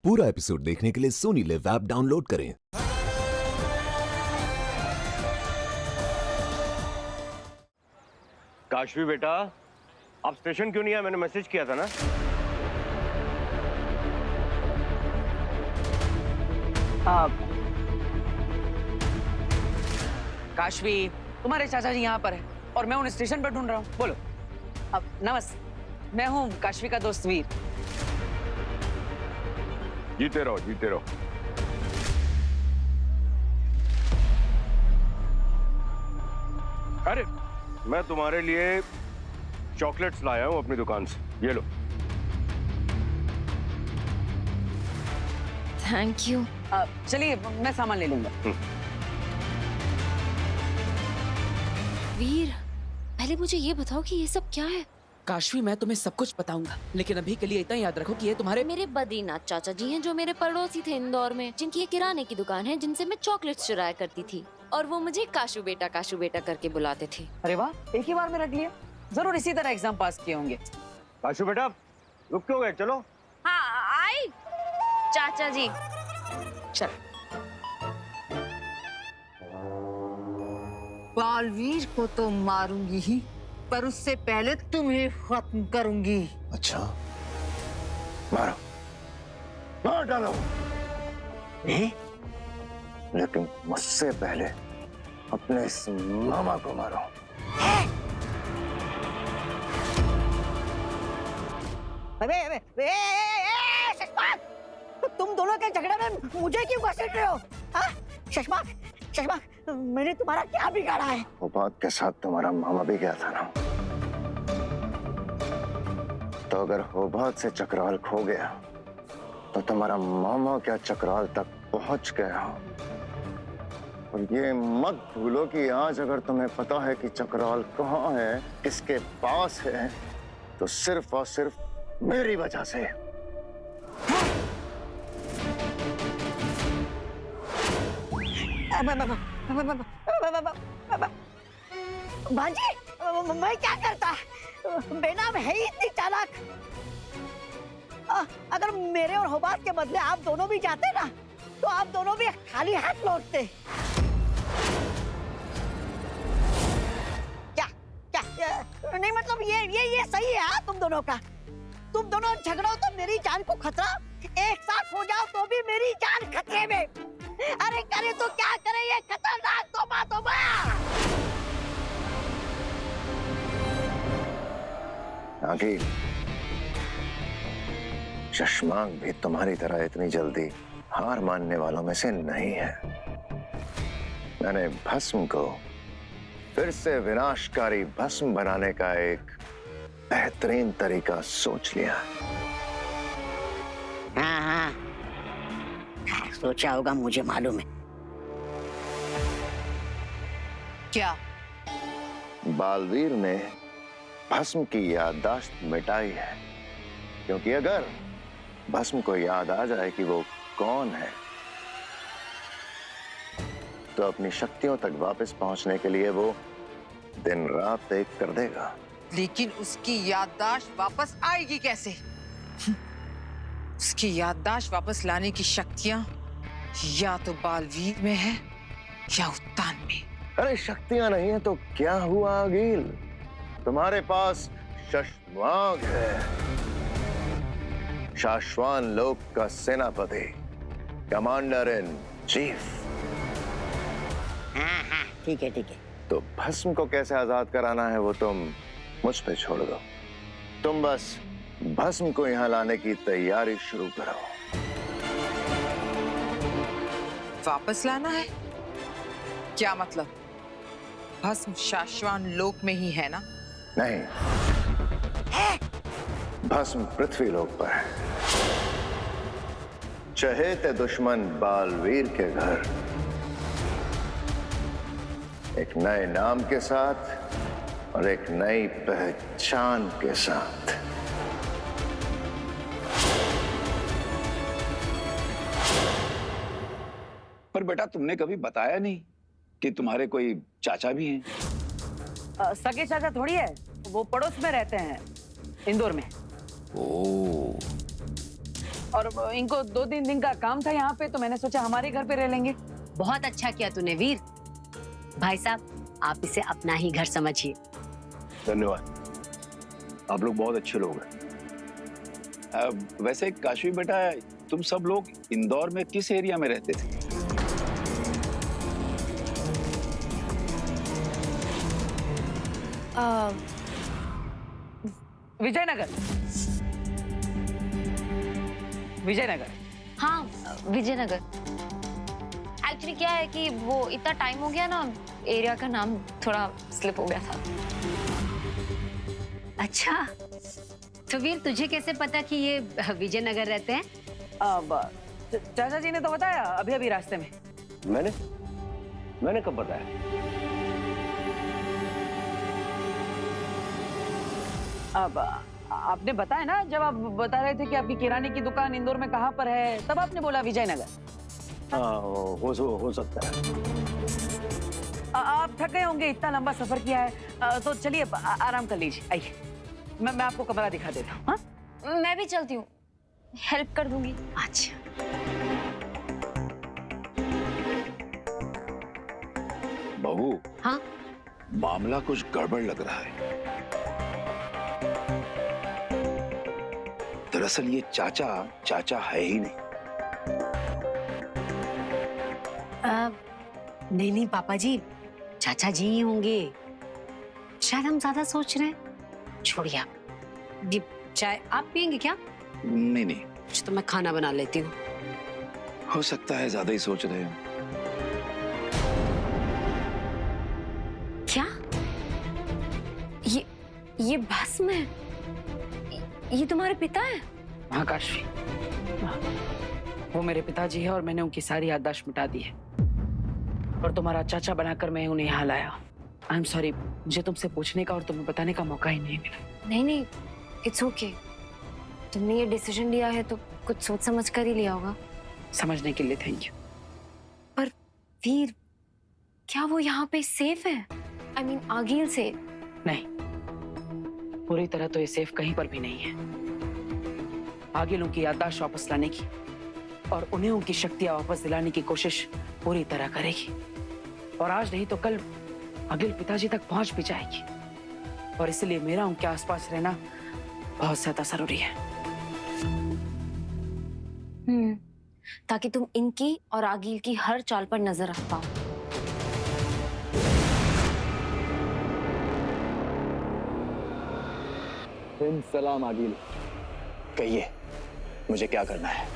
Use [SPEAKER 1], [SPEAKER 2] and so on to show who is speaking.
[SPEAKER 1] पूरा एपिसोड देखने के लिए सोनी लिव ऐप डाउनलोड करें।
[SPEAKER 2] काशवी बेटा, आप स्टेशन क्यों नहीं आए? मैंने मैसेज किया था ना।
[SPEAKER 3] काशवी, तुम्हारे चाचा जी यहाँ पर है और मैं उन्हें स्टेशन पर ढूंढ रहा हूँ। बोलो। अब नमस्ते, मैं हूँ काशवी का दोस्त वीर।
[SPEAKER 2] जीते रहो, जीते रहो। अरे, मैं तुम्हारे लिए चॉकलेट्स लाया हूँ अपनी दुकान से, ये लो।
[SPEAKER 4] Thank you.
[SPEAKER 3] चलिए, मैं सामान ले लूंगा।
[SPEAKER 4] वीर, पहले मुझे ये बताओ कि ये सब क्या है?
[SPEAKER 3] काशवी, मैं तुम्हें सब कुछ बताऊंगा, लेकिन अभी के लिए इतना याद रखो कि ये तुम्हारे
[SPEAKER 4] मेरे बद्रीनाथ चाचा जी हैं जो मेरे पड़ोसी थे इंदौर में, जिनकी ये किराने की दुकान है, जिनसे मैं चॉकलेट्स चुराया करती थी और वो मुझे काशू बेटा करके बुलाते थे।
[SPEAKER 3] अरे वाह, एक ही बार में रख लिया। जरूर इसी तरह एग्जाम पास किए होंगे।
[SPEAKER 2] काशवी बेटा, रुक क्यों गए? चलो।
[SPEAKER 4] हाँ, आई चाचा जी।
[SPEAKER 3] चल।
[SPEAKER 5] बालवीर को तो मारूंगी ही, पर उससे पहले तुम्हें खत्म करूंगी।
[SPEAKER 6] अच्छा, मारो, मार डालो। लेकिन मुझसे पहले अपने इस मामा को मारो।
[SPEAKER 5] तुम दोनों के झगड़े में मुझे क्यों घसीट रहे हो? चश्मा, चश्मा, मैंने तुम्हारा क्या बिगाड़ा है?
[SPEAKER 6] वो बात के साथ तुम्हारा मामा भी गया था ना, तो अगर होबात से चक्राल खो गया तो तुम्हारा मामा क्या चक्राल तक पहुंच गया हो। और ये मत भूलो कि आज अगर तुम्हें पता है कि चक्राल कहाँ है, किसके पास है, तो सिर्फ और सिर्फ मेरी वजह से।
[SPEAKER 5] भांजी, मैं क्या करता? बेनाम है ही इतनी चालाक। अगर मेरे और होबात के बदले आप दोनों भी जाते ना, तो आप दोनों भी खाली हाथ लौटते। क्या क्या नहीं, मतलब ये सही है। हाँ, तुम दोनों का, तुम दोनों झगड़ो तो मेरी जान को खतरा, एक साथ हो जाओ तो भी मेरी जान खतरे में। अरे करे तो क्या करे, ये खतरनाक तोबा।
[SPEAKER 6] आगे शशमांक भी तुम्हारी तरह इतनी जल्दी हार मानने वालों में से नहीं है। मैंने भस्म को फिर से विनाशकारी भस्म बनाने का एक बेहतरीन तरीका सोच लिया।
[SPEAKER 5] हाँ, सोचा होगा, मुझे मालूम है। क्या?
[SPEAKER 6] बालवीर ने भस्म की याददाश्त मिटाई है, क्योंकि अगर भस्म को याद आ जाए कि वो कौन है, तो अपनी शक्तियों तक वापस पहुंचने के लिए वो दिन रात एक कर देगा।
[SPEAKER 5] लेकिन उसकी याददाश्त वापस आएगी कैसे? उसकी याददाश्त वापस लाने की शक्तियां या तो बालवीर में है या उत्तान में।
[SPEAKER 6] अरे शक्तियां नहीं है तो क्या हुआ अगील, तुम्हारे पास शशमांक है, शाश्वान लोक का सेनापति, कमांडर इन चीफ।
[SPEAKER 5] हाँ, ठीक है।
[SPEAKER 6] तो भस्म को कैसे आजाद कराना है वो तुम मुझ पे छोड़ दो। तुम बस भस्म को यहां लाने की तैयारी शुरू करो।
[SPEAKER 5] वापस लाना है? क्या मतलब? भस्म शाश्वान लोक में ही है ना?
[SPEAKER 6] नहीं, भस्म पृथ्वी लोक पर है, चहेते दुश्मन बालवीर के घर, एक नए नाम के साथ और एक नई पहचान के साथ।
[SPEAKER 7] पर बेटा, तुमने कभी बताया नहीं कि तुम्हारे कोई चाचा भी हैं?
[SPEAKER 3] सगे चाचा थोड़ी है, वो पड़ोस में रहते हैं, इंदौर में।
[SPEAKER 7] ओह,
[SPEAKER 3] और इनको 2-3 दिन का काम था यहाँ पे, तो मैंने सोचा हमारे घर पे रह लेंगे।
[SPEAKER 8] बहुत अच्छा किया तूने वीर। भाई साहब, आप इसे अपना ही घर समझिए।
[SPEAKER 2] धन्यवाद, आप लोग बहुत अच्छे लोग हैं।
[SPEAKER 7] वैसे काशवी बेटा, तुम सब लोग इंदौर में किस एरिया में रहते थे?
[SPEAKER 3] विजयनगर। विजयनगर।
[SPEAKER 4] हाँ, विजयनगर। एक्चुअली क्या है कि वो इतना टाइम हो गया ना, एरिया का नाम थोड़ा स्लिप हो गया था।
[SPEAKER 8] अच्छा, तो वीर तुझे कैसे पता कि ये विजयनगर रहते हैं?
[SPEAKER 3] अब चाचा जी ने तो बताया अभी अभी रास्ते में।
[SPEAKER 2] मैंने कब बताया?
[SPEAKER 3] अब आपने बताया ना, जब आप बता रहे थे कि आपकी किराने की दुकान इंदौर में कहाँ पर है, तब आपने बोला विजयनगर।
[SPEAKER 2] हाँ, हो सकता है।
[SPEAKER 3] आप थक गए होंगे, इतना लंबा सफर किया है, तो चलिए आराम कर लीजिए। आइए, मैं आपको कमरा दिखा देता हूँ। हाँ?
[SPEAKER 4] मैं भी चलती हूँ, हेल्प कर दूंगी।
[SPEAKER 8] अच्छा,
[SPEAKER 7] बहू,
[SPEAKER 8] हाँ?
[SPEAKER 7] मामला कुछ गड़बड़ लग रहा है। दरअसल ये चाचा है ही नहीं।
[SPEAKER 8] नहीं पापा जी, चाचा जी ही होंगे। शायद हम ज्यादा सोच रहे हैं। छोड़िए आप, ये चाय आप पियेंगे क्या?
[SPEAKER 7] नहीं,
[SPEAKER 8] अच्छा, तो मैं खाना बना लेती हूँ।
[SPEAKER 7] हो सकता है ज्यादा ही सोच रहे हो।
[SPEAKER 4] क्या? ये भस्म है? ये तुम्हारे पिता है?
[SPEAKER 3] हाँ काशवी, हाँ। वो मेरे पिताजी है और मैंने उनकी सारी याददाश्त मिटा दी है, और तुम्हारा चाचा बनाकर मैं उन्हें यहाँ लाया। आई एम सॉरी, मुझे तुमसे पूछने का और तुम्हें बताने का मौका ही नहीं मिला।
[SPEAKER 4] नहीं, इट्स ओके। तुमने ये डिसीजन लिया है तो कुछ सोच समझ कर ही लिया होगा।
[SPEAKER 3] समझने के लिए थैंक यू।
[SPEAKER 4] पर वीर, क्या वो यहाँ पे सेफ है? आई मीन आगिल से?
[SPEAKER 3] नहीं, पूरी तरह तो ये सेफ कहीं पर भी नहीं है। आगिल उनकी याददाश्त वापस लाने की और उन्हें उनकी शक्तियां वापस दिलाने की कोशिश पूरी तरह करेगी, और आज नहीं तो कल आगिल पिताजी तक पहुंच भी जाएगी, और इसलिए मेरा उनके आसपास रहना बहुत ज्यादा जरूरी है।
[SPEAKER 4] ताकि तुम इनकी और आगिल की हर चाल पर नजर रख पाओ।
[SPEAKER 6] सलाम आगिल, कहिए मुझे क्या करना है?